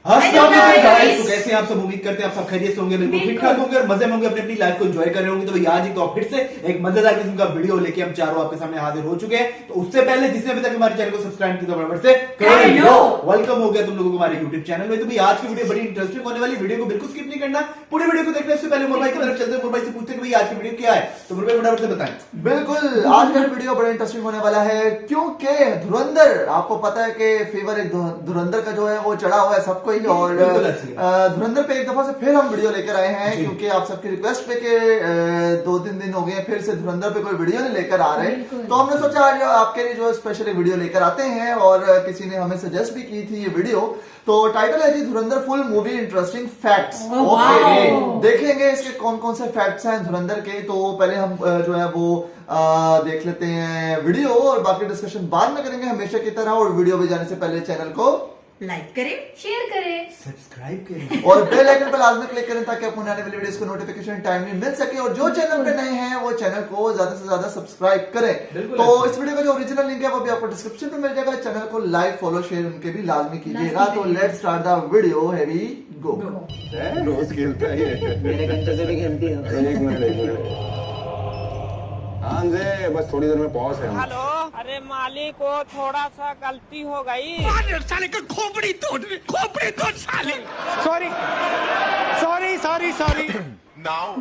अस्सलाम वालेकुम गाइस, तो कैसे हैं आप सब? उम्मीद करते हैं आप सब खैरियत से होंगे, बिल्कुल ठीक ठाक होंगे और मजे में होंगे, अपनी लाइफ को एंजॉय कर रहे होंगे। तो भाई आज एक तो फिर से एक मजेदार किस्म का वीडियो लेके हम चारों आपके सामने हाजिर हो चुके हैं। तो उससे पहले जिसने अभी तक हमारे चैनल को सब्सक्राइब किया तो बराबर से कर लो। वेलकम हो गया तुम लोगों को हमारे यूट्यूब चैनल में। तो भाई आज की वीडियो बड़ी इंटरेस्टिंग होने वाली, वीडियो को बिल्कुल स्किप नहीं करना। पूरी वीडियो को देखने से पहले मोबाइल की तरफ चलते हैं, मोबाइल से पूछते हैं कि भाई आज की वीडियो क्या है। तो मोबाइल फटाफट से बताएं। बिल्कुल, आज का वीडियो बड़ा इंटरेस्टिंग होने वाला है क्योंकि धुरंधर, आपको पता है कि फीवर एक धुरंधर का जो है वो चढ़ा हुआ है सबको ही। और धुरंधर पे एक दफा से फिर हम वीडियो लेकर आए हैं क्योंकि आप सबकी रिक्वेस्ट पे के 2-3 दिन हो गए फिर से धुरंधर पे कोई वीडियो नहीं लेकर आ रहे। तो हमने सोचा आज आपके लिए जो स्पेशल वीडियो लेकर आते हैं और किसी ने हमें सजेस्ट भी की थी ये वीडियो। तो टाइटल है जी धुरंधर full movie interesting facts. Okay, देखेंगे इसके कौन कौन से फैक्ट्स हैं धुरंधर के। तो पहले हम जो है वो देख लेते हैं वीडियो और बाकी डिस्कशन बाद में करेंगे हमेशा की तरह। और वीडियो पे जाने से पहले चैनल को लाइक करें, शेयर करें, सब्सक्राइब करें और बेल आइकन पर लाजमी क्लिक करें ताकि आपको आने वाली वीडियोस को नोटिफिकेशन टाइमली मिल सके। और जो चैनल पे नए हैं वो चैनल को ज्यादा से ज्यादा सब्सक्राइब करें। तो इस वीडियो का जो ओरिजिनल लिंक है वो भी आपको डिस्क्रिप्शन में मिल जाएगा। चैनल को लाइक, फॉलो, शेयर उनके भी लाजमी कीजिएगा। तो लेट्स स्टार्ट द वीडियो। हैवी गो। रोज खेलता है मेरे घंटे से भी खेलती है। एक मिनट हाँ जी, बस थोड़ी देर में पहुंच है। हेलो, अरे मालिक को थोड़ा सा गलती हो गई। साले का खोपड़ी तोड़ साले। Sorry sorry sorry sorry. Now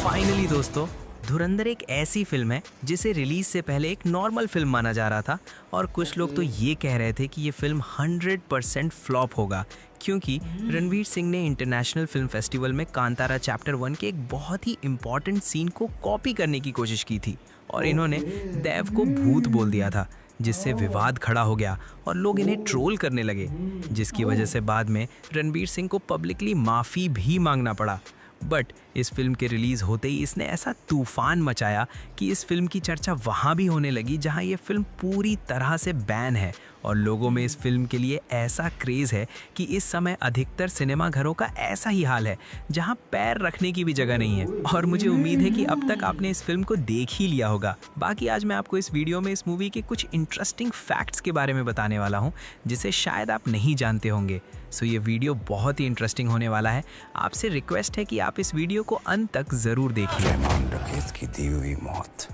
finally दोस्तों, धुरंधर एक ऐसी फिल्म है जिसे रिलीज से पहले एक नॉर्मल फिल्म माना जा रहा था और कुछ लोग तो ये कह रहे थे कि ये फिल्म 100% फ्लॉप होगा क्योंकि रणवीर सिंह ने इंटरनेशनल फिल्म फेस्टिवल में कांतारा चैप्टर 1 के एक बहुत ही इम्पॉर्टेंट सीन को कॉपी करने की कोशिश की थी और इन्होंने देव को भूत बोल दिया था, जिससे विवाद खड़ा हो गया और लोग इन्हें ट्रोल करने लगे, जिसकी वजह से बाद में रणवीर सिंह को पब्लिकली माफ़ी भी मांगना पड़ा। बट इस फिल्म के रिलीज़ होते ही इसने ऐसा तूफान मचाया कि इस फिल्म की चर्चा वहाँ भी होने लगी जहाँ ये फिल्म पूरी तरह से बैन है और लोगों में इस फिल्म के लिए ऐसा क्रेज़ है कि इस समय अधिकतर सिनेमा घरों का ऐसा ही हाल है जहाँ पैर रखने की भी जगह नहीं है। और मुझे उम्मीद है कि अब तक आपने इस फिल्म को देख ही लिया होगा। बाकी आज मैं आपको इस वीडियो में इस मूवी के कुछ इंटरेस्टिंग फैक्ट्स के बारे में बताने वाला हूँ जिसे शायद आप नहीं जानते होंगे। सो ये वीडियो बहुत ही इंटरेस्टिंग होने वाला है। आपसे रिक्वेस्ट है कि आप इस वीडियो को अंत तक ज़रूर देखिए। डकैत की दी हुई मौत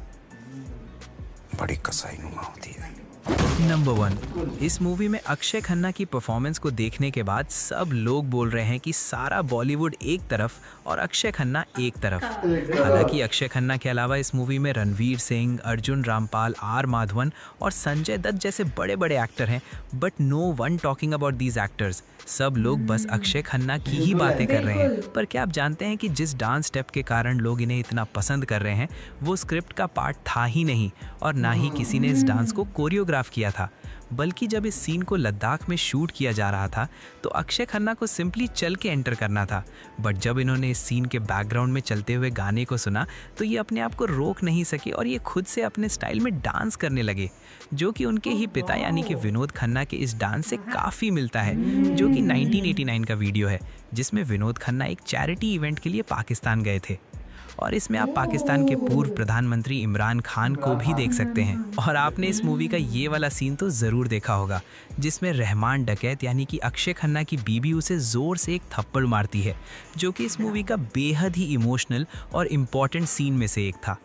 बड़ी कसाईनुमा होती है। नंबर 1, इस मूवी में अक्षय खन्ना की परफॉर्मेंस को देखने के बाद सब लोग बोल रहे हैं कि सारा बॉलीवुड एक तरफ और अक्षय खन्ना एक तरफ। हालांकि अक्षय खन्ना के अलावा इस मूवी में रणवीर सिंह, अर्जुन रामपाल, आर माधवन और संजय दत्त जैसे बड़े बड़े एक्टर हैं, but no one talking about these actors. सब लोग बस अक्षय खन्ना की ही बातें कर रहे हैं। पर क्या आप जानते हैं कि जिस डांस स्टेप के कारण लोग इन्हें इतना पसंद कर रहे हैं वो स्क्रिप्ट का पार्ट था ही नहीं और ना ही किसी ने इस डांस को कोरियोग्राफ किया था, बल्कि जब इस सीन को लद्दाख में शूट किया जा रहा था तो अक्षय खन्ना को सिंपली चल के एंटर करना था। बट जब इन्होंने इस सीन के बैकग्राउंड में चलते हुए गाने को सुना तो ये अपने आप को रोक नहीं सके और ये खुद से अपने स्टाइल में डांस करने लगे, जो कि उनके ही पिता यानी कि विनोद खन्ना के इस डांस से काफ़ी मिलता है, जो कि 1989 का वीडियो है जिसमें विनोद खन्ना एक चैरिटी इवेंट के लिए पाकिस्तान गए थे। और इसमें आप पाकिस्तान के पूर्व प्रधानमंत्री इमरान खान को भी देख सकते हैं। और आपने इस मूवी का ये वाला सीन तो ज़रूर देखा होगा जिसमें रहमान डकैत यानी कि अक्षय खन्ना की बीबी उसे ज़ोर से एक थप्पड़ मारती है, जो कि इस मूवी का बेहद ही इमोशनल और इम्पॉर्टेंट सीन में से एक था।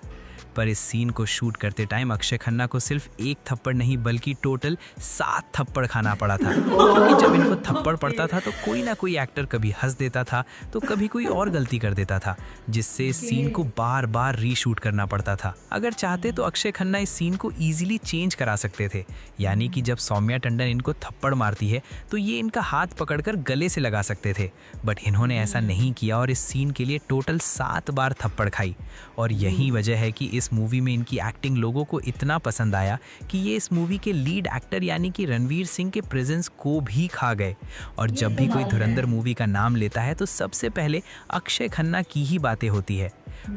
पर इस सीन को शूट करते टाइम अक्षय खन्ना को सिर्फ एक थप्पड़ नहीं बल्कि टोटल 7 थप्पड़ खाना पड़ा था, क्योंकि जब इनको थप्पड़ पड़ता था तो कोई ना कोई एक्टर कभी हंस देता था तो कभी कोई और गलती कर देता था, जिससे इस सीन को बार बार रीशूट करना पड़ता था। अगर चाहते तो अक्षय खन्ना इस सीन को ईजिली चेंज करा सकते थे, यानी कि जब सौम्या टंडन इनको थप्पड़ मारती है तो ये इनका हाथ पकड़कर गले से लगा सकते थे, बट इन्होंने ऐसा नहीं किया और इस सीन के लिए टोटल 7 बार थप्पड़ खाई। और यही वजह है कि इस इस मूवी में इनकी एक्टिंग लोगों को इतना पसंद आया कि ये इस मूवी के लीड एक्टर यानी कि रणवीर सिंह के प्रेजेंस को भी खा गए। और जब भी कोई धुरंधर मूवी का नाम लेता है तो सबसे पहले अक्षय खन्ना की ही बातें होती है।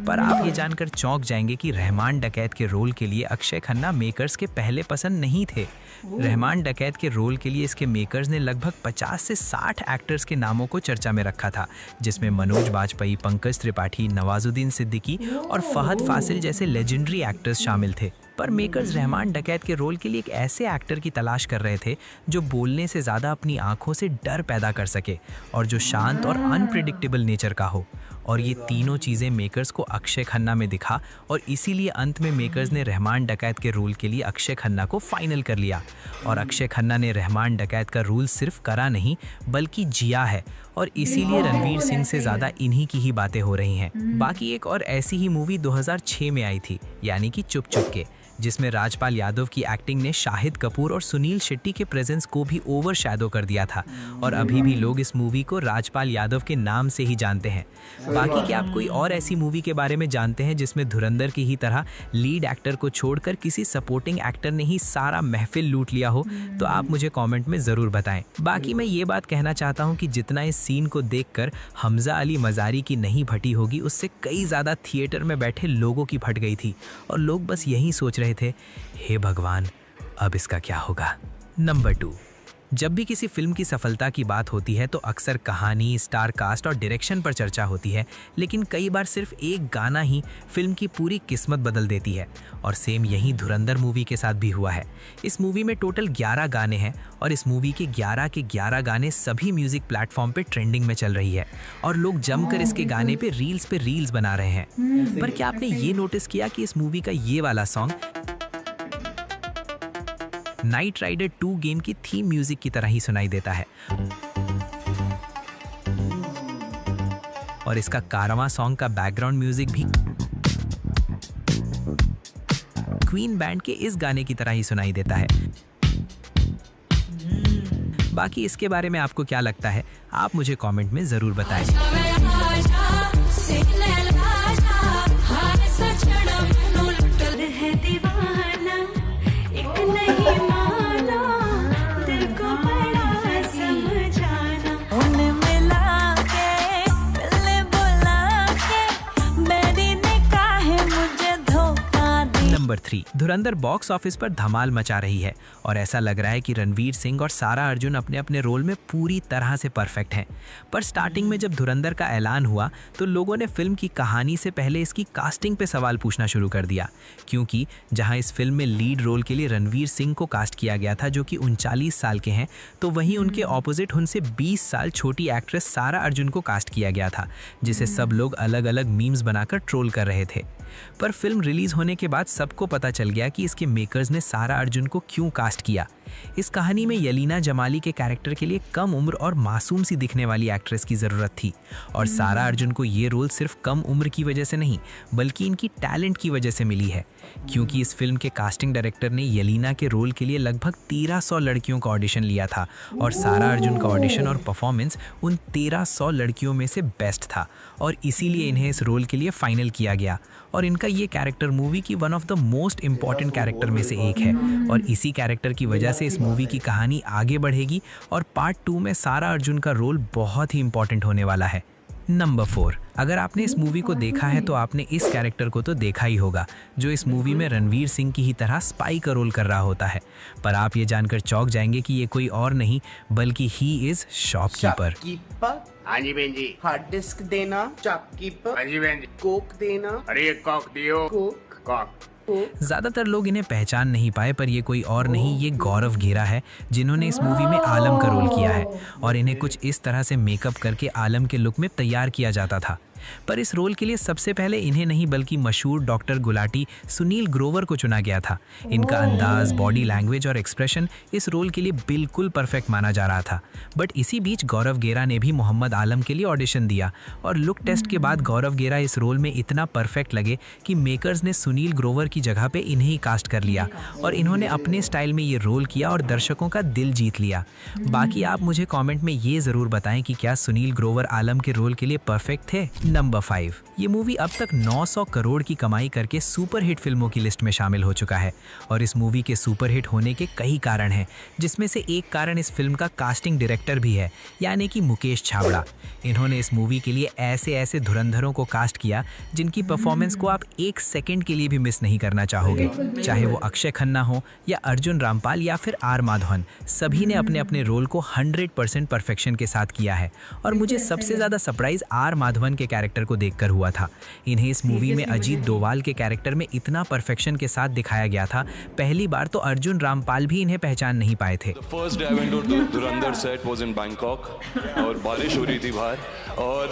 पर आप ये जानकर चौंक जाएंगे कि रहमान डकैत के रोल के लिए अक्षय खन्ना मेकर्स के पहले पसंद नहीं थे। रहमान डकैत के रोल के लिए इसके मेकर्स ने लगभग 50 से 60 एक्टर्स के नामों को चर्चा में रखा था, जिसमें मनोज बाजपेयी, पंकज त्रिपाठी, नवाजुद्दीन सिद्दीकी और फहद फासिल जैसे लेजेंडरी एक्टर्स शामिल थे। पर मेकर्स रहमान डकैत के रोल के लिए एक ऐसे एक्टर की तलाश कर रहे थे जो बोलने से ज़्यादा अपनी आंखों से डर पैदा कर सके और जो शांत और अनप्रेडिक्टेबल नेचर का हो। और ये तीनों चीज़ें मेकर्स को अक्षय खन्ना में दिखा और इसीलिए अंत में मेकर्स ने रहमान डकैत के रोल के लिए अक्षय खन्ना को फाइनल कर लिया। और अक्षय खन्ना ने रहमान डकैत का रोल सिर्फ करा नहीं बल्कि जिया है और इसीलिए रणवीर सिंह से ज़्यादा इन्हीं की ही बातें हो रही हैं। बाकी एक और ऐसी ही मूवी 2006 में आई थी, यानी कि चुप चुप के, जिसमें राजपाल यादव की एक्टिंग ने शाहिद कपूर और सुनील शेट्टी के प्रेजेंस को भी ओवरशैडो कर दिया था। और अभी भी लोग इस मूवी को राजपाल यादव के नाम से ही जानते हैं। बाकी क्या आप कोई और ऐसी मूवी के बारे में जानते हैं जिसमें धुरंधर की ही तरह लीड एक्टर को छोड़कर किसी सपोर्टिंग एक्टर ने ही सारा महफिल लूट लिया हो? तो आप मुझे कमेंट में ज़रूर बताएं। बाकी मैं ये बात कहना चाहता हूँ कि जितना इस सीन को देखकर हमजा अली मज़ारी की नहीं फटी होगी, उससे कई ज़्यादा थिएटर में बैठे लोगों की फट गई थी और लोग बस यही सोच रहे थे, हे भगवान अब इसका क्या होगा। नंबर 2, जब भी किसी फिल्म की सफलता की बात होती है तो अक्सर कहानी, स्टार कास्ट और डायरेक्शन पर चर्चा होती है, लेकिन कई बार सिर्फ एक गाना ही फिल्म की पूरी किस्मत बदल देती है। और सेम यही धुरंधर मूवी के साथ भी हुआ है। इस मूवी में टोटल 11 गाने हैं और इस मूवी के 11 गाने सभी म्यूजिक प्लेटफॉर्म पे ट्रेंडिंग में चल रही है और लोग जमकर इसके गाने पे रील्स बना रहे हैं। पर क्या आपने ये नोटिस किया कि इस मूवी का ये वाला सॉन्ग नाइट राइडर 2 गेम की थीम म्यूजिक की तरह ही सुनाई देता है? और इसका कारवां सॉन्ग का बैकग्राउंड म्यूजिक भी क्वीन बैंड के इस गाने की तरह ही सुनाई देता है। बाकी इसके बारे में आपको क्या लगता है, आप मुझे कमेंट में जरूर बताएं। नंबर 3, धुरंधर बॉक्स ऑफिस पर धमाल मचा रही है और ऐसा लग रहा है कि रणवीर सिंह और सारा अर्जुन अपने अपने रोल में पूरी तरह से परफेक्ट हैं। पर स्टार्टिंग में जब धुरंधर का ऐलान हुआ तो लोगों ने फिल्म की कहानी से पहले इसकी कास्टिंग पे सवाल पूछना शुरू कर दिया, क्योंकि जहां इस फिल्म में लीड रोल के लिए रणवीर सिंह को कास्ट किया गया था जो कि 39 साल के हैं, तो वहीं उनके ऑपोजिट उनसे 20 साल छोटी एक्ट्रेस सारा अर्जुन को कास्ट किया गया था, जिसे सब लोग अलग अलग मीम्स बनाकर ट्रोल कर रहे थे। पर फिल्म रिलीज होने के बाद सबको पता चल गया कि इसके मेकर्स ने सारा अर्जुन को क्यों कास्ट किया। इस कहानी में यलीना जमाली के कैरेक्टर के लिए कम उम्र और मासूम सी दिखने वाली एक्ट्रेस की ज़रूरत थी और सारा अर्जुन को ये रोल सिर्फ कम उम्र की वजह से नहीं बल्कि इनकी टैलेंट की वजह से मिली है, क्योंकि इस फिल्म के कास्टिंग डायरेक्टर ने यलीना के रोल के लिए लगभग 1300 लड़कियों का ऑडिशन लिया था और सारा अर्जुन का ऑडिशन और परफॉर्मेंस उन 1300 लड़कियों में से बेस्ट था और इसीलिए इन्हें इस रोल के लिए फाइनल किया गया। और इनका ये कैरेक्टर मूवी की one of the most important character में से एक है और इसी कैरेक्टर की वजह से इस मूवी की कहानी आगे बढ़ेगी और पार्ट 2 में सारा अर्जुन का रोल बहुत ही इंपॉर्टेंट होने वाला है। नंबर 4, अगर आपने इस मूवी को देखा है तो आपने इस कैरेक्टर को तो देखा ही होगा जो इस मूवी में रणवीर सिंह की ही तरह स्पाई का रोल कर रहा होता है। पर आप ये जानकर चौंक जाएंगे कि ये कोई और नहीं बल्कि ही इज शॉपकीपर। हाँ जी बहन जी। हार्ड डिस्क देना, शॉपकीपर। हाँ जी बहन जी। कोक देना। अरे एक कॉक दियो। कॉक। ज्यादातर लोग इन्हें पहचान नहीं पाए, पर ये कोई और नहीं, ये गौरव घेरा है जिन्होंने इस मूवी में आलम का रोल किया है और इन्हें कुछ इस तरह से मेकअप करके आलम के लुक में तैयार किया जाता था। पर इस रोल के लिए सबसे पहले इन्हें नहीं बल्कि मशहूर डॉक्टर गुलाटी सुनील ग्रोवर को चुना गया था। इनका अंदाज, बॉडी लैंग्वेज और एक्सप्रेशन इस रोल के लिए बिल्कुल परफेक्ट माना जा रहा था। बट इसी बीच गौरव घेरा ने भी मोहम्मद आलम के लिए ऑडिशन दिया और लुक टेस्ट के बाद गौरव घेरा इस रोल में इतना परफेक्ट लगे कि मेकर्स ने सुनील ग्रोवर की जगह पे इन्हें ही कास्ट कर लिया और इन्होंने अपने स्टाइल में ये रोल किया और दर्शकों का दिल जीत लिया। बाकी आप मुझे कॉमेंट में ये ज़रूर बताएं कि क्या सुनील ग्रोवर आलम के रोल के लिए परफेक्ट थे। नंबर 5, ये मूवी अब तक 900 करोड़ की कमाई करके सुपर हिट फिल्मों की लिस्ट में शामिल हो चुका है और इस मूवी के सुपर हिट होने के कई कारण हैं, जिसमें से एक कारण इस फिल्म का कास्टिंग डायरेक्टर भी है, यानी कि मुकेश छाबड़ा। इन्होंने इस मूवी के लिए ऐसे ऐसे धुरंधरों को कास्ट किया जिनकी परफॉर्मेंस को आप एक सेकंड के लिए भी मिस नहीं करना चाहोगे, चाहे वो अक्षय खन्ना हो या अर्जुन रामपाल या फिर आर माधवन। सभी ने अपने अपने रोल को 100% परफेक्शन के साथ किया है और मुझे सबसे ज़्यादा सरप्राइज आर माधवन के कैरेक्टर को देखकर हुआ था। इन्हें इस मूवी में अजीत डोवाल के कैरेक्टर में इतना परफेक्शन के साथ दिखाया गया था, पहली बार तो अर्जुन रामपाल भी इन्हें पहचान नहीं पाए थे। First day I went to Dhurandhar set was in Bangkok और बारिश हो रही थी बाहर और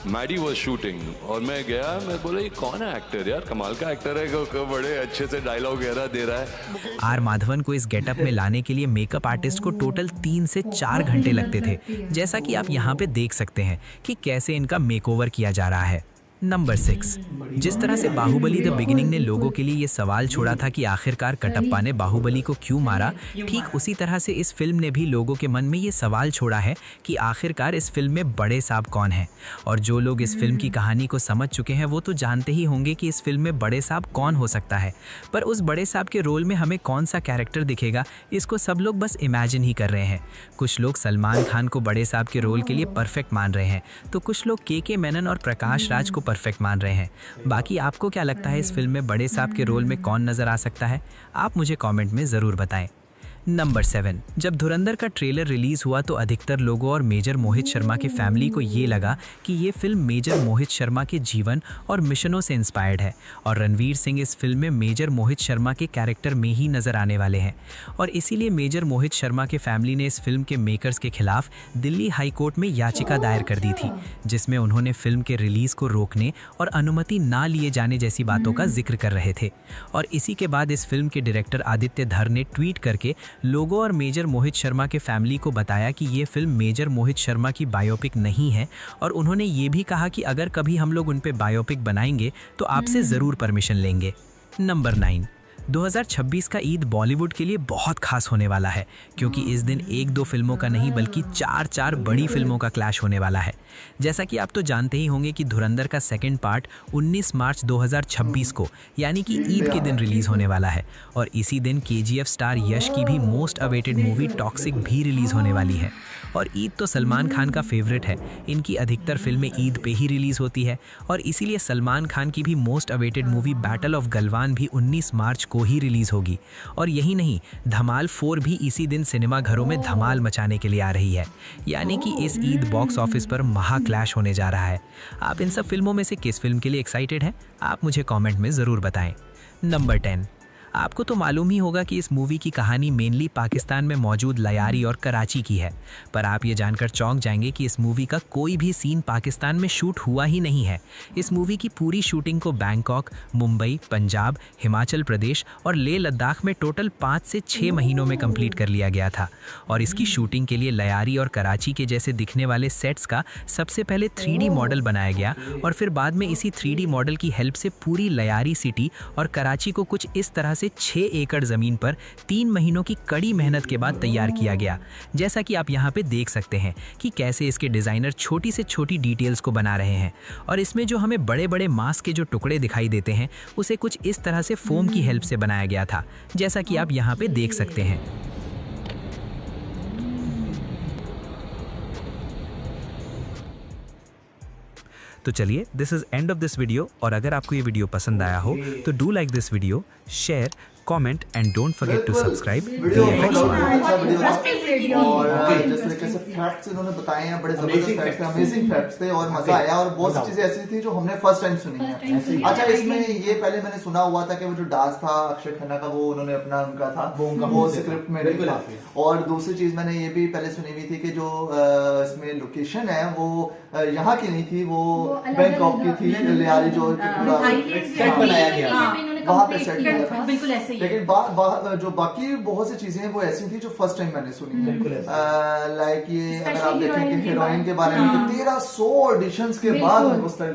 मैडी वाज शूटिंग और मैं गया, मैं बोला ये कौन है एक्टर यार, कमाल का एक्टर है, बड़े अच्छे से डायलॉग वगैरह दे रहा है। आर माधवन को इस गेटअप में लाने के लिए मेकअप आर्टिस्ट को टोटल 3 से 4 घंटे लगते थे, जैसा कि आप यहाँ पे देख सकते हैं कि कैसे इनका मेकओवर किया जा रहा है। नंबर 6, जिस तरह से बाहुबली द बिगिनिंग ने लोगों के लिए ये सवाल छोड़ा था कि आखिरकार कटप्पा ने बाहुबली को क्यों मारा, ठीक उसी तरह से इस फिल्म ने भी लोगों के मन में ये सवाल छोड़ा है कि आखिरकार इस फिल्म में बड़े साहब कौन हैं। और जो लोग इस फिल्म की कहानी को समझ चुके हैं वो तो जानते ही होंगे कि इस फिल्म में बड़े साहब कौन हो सकता है, पर उस बड़े साहब के रोल में हमें कौन सा कैरेक्टर दिखेगा, इसको सब लोग बस इमेजिन ही कर रहे हैं। कुछ लोग सलमान खान को बड़े साहब के रोल के लिए परफेक्ट मान रहे हैं, तो कुछ लोग के मेनन और प्रकाश राज को परफेक्ट मान रहे हैं। बाकी आपको क्या लगता है इस फिल्म में बड़े साहब के रोल में कौन नजर आ सकता है? आप मुझे कमेंट में ज़रूर बताएं। नंबर 7, जब धुरंधर का ट्रेलर रिलीज हुआ तो अधिकतर लोगों और मेजर मोहित शर्मा के फैमिली को ये लगा कि ये फिल्म मेजर मोहित शर्मा के जीवन और मिशनों से इंस्पायर्ड है और रणवीर सिंह इस फिल्म में मेजर मोहित शर्मा के कैरेक्टर में ही नजर आने वाले हैं और इसीलिए मेजर मोहित शर्मा के फैमिली ने इस फिल्म के मेकर्स के खिलाफ दिल्ली हाई कोर्ट में याचिका दायर कर दी थी, जिसमें उन्होंने फिल्म के रिलीज को रोकने और अनुमति ना लिए जाने जैसी बातों का जिक्र कर रहे थे। और इसी के बाद इस फिल्म के डायरेक्टर आदित्य धर ने ट्वीट करके लोगों और मेजर मोहित शर्मा के फैमिली को बताया कि ये फिल्म मेजर मोहित शर्मा की बायोपिक नहीं है और उन्होंने ये भी कहा कि अगर कभी हम लोग उन पे बायोपिक बनाएंगे तो आपसे ज़रूर परमिशन लेंगे। नंबर 9, 2026 का ईद बॉलीवुड के लिए बहुत खास होने वाला है, क्योंकि इस दिन 1-2 फिल्मों का नहीं बल्कि 4 बड़ी फिल्मों का क्लैश होने वाला है। जैसा कि आप तो जानते ही होंगे कि धुरंधर का सेकंड पार्ट 19 मार्च 2026 को यानी कि ईद के दिन रिलीज होने वाला है और इसी दिन KGF स्टार यश की भी मोस्ट अवेटेड मूवी टॉक्सिक भी रिलीज होने वाली है। और ईद तो सलमान खान का फेवरेट है, इनकी अधिकतर फिल्में ईद पे ही रिलीज होती है और इसीलिए सलमान खान की भी most awaited movie battle of Galwan भी 19 मार्च को ही रिलीज होगी। और यही नहीं, धमाल 4 भी इसी दिन सिनेमा घरों में धमाल मचाने के लिए आ रही है, यानी कि इस ईद बॉक्स ऑफिस पर महा क्लैश होने जा रहा है। आप इन सब फिल्मों में से किस फिल्म के लिए एक्साइटेड हैं? आप मुझे कमेंट में ज़रूर बताएं। नंबर 10, आपको तो मालूम ही होगा कि इस मूवी की कहानी मेनली पाकिस्तान में मौजूद लयारी और कराची की है, पर आप ये जानकर चौंक जाएंगे कि इस मूवी का कोई भी सीन पाकिस्तान में शूट हुआ ही नहीं है। इस मूवी की पूरी शूटिंग को बैंकॉक, मुंबई, पंजाब, हिमाचल प्रदेश और लेह लद्दाख में टोटल 5 से 6 महीनों में कंप्लीट कर लिया गया था और इसकी शूटिंग के लिए लयारी और कराची के जैसे दिखने वाले सेट्स का सबसे पहले 3D मॉडल बनाया गया और फिर बाद में इसी 3D मॉडल की हेल्प से पूरी लयारी सिटी और कराची को कुछ इस तरह से 6 एकड़ जमीन पर 3 महीनों की कड़ी मेहनत के बाद तैयार किया गया। जैसा कि आप यहाँ पे देख सकते हैं कि कैसे इसके डिजाइनर छोटी से छोटी डिटेल्स को बना रहे हैं और इसमें जो हमें बड़े बड़े मांस के जो टुकड़े दिखाई देते हैं उसे कुछ इस तरह से फोम की हेल्प से बनाया गया था, जैसा कि आप यहाँ पे देख सकते हैं। तो चलिए, this is end of this video और अगर आपको ये वीडियो पसंद आया हो तो do like this video, share, comment and don't forget to subscribe. और जिस तरीके से फैक्ट्स इन्होंने बताए हैं, बड़े जबरदस्त फैक्ट्स थे, अमेजिंग फैक्ट्स थे और मजा आया और बहुत सी चीजें ऐसी थी जो हमने फर्स्ट टाइम सुनी है। अच्छा, इसमें ये पहले मैंने सुना हुआ था कि वो जो डांस था अक्षय खन्ना का, वो उन्होंने अपना उनका था, वो स्क्रिप्ट में था। और दूसरी चीज मैंने ये भी पहले सुनी हुई थी कि जो इसमें लोकेशन है वो यहाँ की नहीं थी, वो बैंकॉक की थी, लियारी जो सेट बनाया गया वहाँ पे सेट किया था, बिल्कुल ऐसे ही। लेकिन जो बाकी बहुत सी चीजें हैं वो ऐसी थी जो फर्स्ट टाइम मैंने सुनी है। लाइक ये अगर आप देखेंगे हीरोइन के बारे में 1300 ऑडिशंस के बाद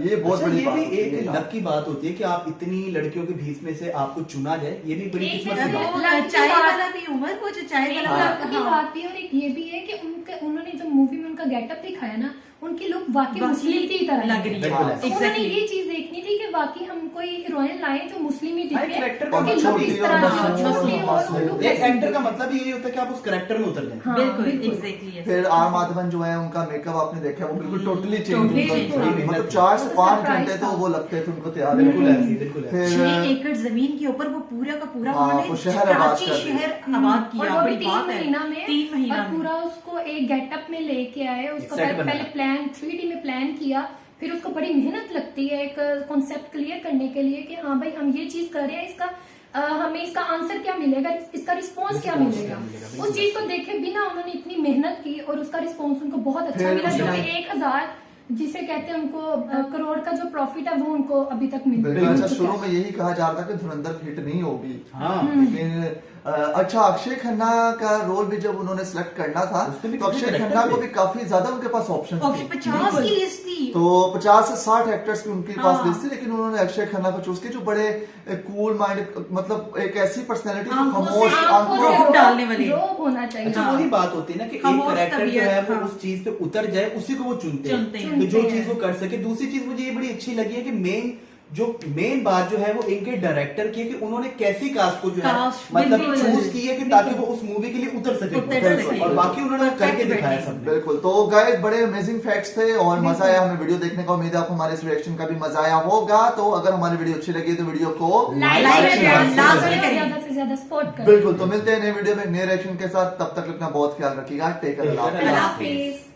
ये बहुत बड़ी बात है। ये भी एक लक की बात होती है कि आप इतनी लड़कियों के बीच में से आपको चुना जाए, ये भी बड़ी किस्मत की बात है। चाय वाला भी उमर को, जो चाय वाला की बात भी, और एक ये भी है कि उन्होंने जो मूवी में उनका गेटअप दिखाया ना, उनकी लुक वाकई मुस्लिम की तरह लग रही है। बिल्कुल तो उन्होंने Exactly. ये चीज देखनी थी कि वाकई हम कोई हीरोइन लाए जो मुस्लिम ही हाँ, दिखे, character उसकी का look छोटी इस और तरह की हो, मासूम छोटी और और मासूम। वो look एक ऐसी एक्टर का मतलब ही यही होता है कि आप उस कैरेक्टर में उतर जाए। हाँ, बिल्कुल बिल्कुल। एग्जैक्टली। फिर आर माधवन जो है उनका मेकअप आपने देखा वो बिल्कुल टोटली चेंज Totally change था। मतलब 4 से 5 Surprise घंटे तो था। वो लगते थे उनको तैयार बिल्कुल होने में। ऐसी, बिल्कुल ऐसी। फिर 6 एकड़ जमीन के ऊपर वो पूरा का पूरा हाँ, उन्होंने वो शहर आबाद कराची कर दिया। शहर आबाद और किया। वो भी बड़ी 3 बात है। महीना में 3 महीना और में पूरा उसको एक गेटअप में लेके आए, उसको Set बनाया। पहले प्लान 3D में प्लान किया, फिर उसको बड़ी मेहनत लगती है एक कॉन्सेप्ट क्लियर करने के लिए कि हाँ भाई हम ये चीज कर रहे हैं, इसका हमें इसका आंसर क्या मिलेगा, इसका रिस्पॉन्स क्या मिलेगा। उस चीज को देखे बिना उन्होंने इतनी मेहनत की और उसका रिस्पॉन्स उनको बहुत अच्छा फिर मिला, जो उसने- कि 1000 जिसे कहते हैं उनको करोड़ का जो प्रॉफिट है वो उनको अभी तक मिल बिल्कुल। अच्छा, चुका शुरू है। में यही कहा जा रहा था कि धुरंधर हिट नहीं होगी, हाँ। लेकिन अच्छा अक्षय खन्ना का रोल भी जब उन्होंने सिलेक्ट करना था उसमें भी तो अक्षय कितने खन्ना को character भी काफी ज्यादा उनके पास ऑप्शन थे। 50 की लिस्ट थी। तो 50 से 60 एक्टर्स की उनके पास हाँ। लिस्ट थी, लेकिन उन्होंने अक्षय खन्ना को चूज किया जो बड़े कूल माइंड, मतलब एक ऐसी पर्सनैलिटी जो आंखों से- खामोश आंखों से रोब डालने वाले। रोब होना चाहिए। अच्छा वही बात होती है ना कि एक खामोश कैरेक्टर जो है तबीयत, वो हाँ। उस चीज पे उतर जाए, उसी को वो चुनते चुनते हैं हैं। कि जो चुनते चीज हैं। वो कर सके। दूसरी चीज मुझे ये बड़ी अच्छी लगी है कि मेन बात जो है वो इनके डायरेक्टर की है कि उन्होंने कैसी कास्ट को जो है Cast, मतलब बिल्कुल। चूज की है कि ताकि वो उस मूवी के लिए उतर सके उतर सके। और बाकी उन्होंने वो करके Perfect दिखाया बैठे। सबने। बिल्कुल। तो गाइस बड़े अमेजिंग फैक्ट्स थे और मजा आया हमें वीडियो देखने का। उम्मीद है आपको हमारे इस रिएक्शन का भी मजा आया होगा। तो अगर हमारी वीडियो अच्छी लगी तो वीडियो को लाइक शेयर, करें, लाजमी करें। ज्यादा से ज्यादा सपोर्ट करें। बिल्कुल। तो मिलते हैं नए वीडियो में नए रिएक्शन के साथ, तब तक अपना बहुत ख्याल रखिएगा। Take care. Take care। अल्लाह हाफिज।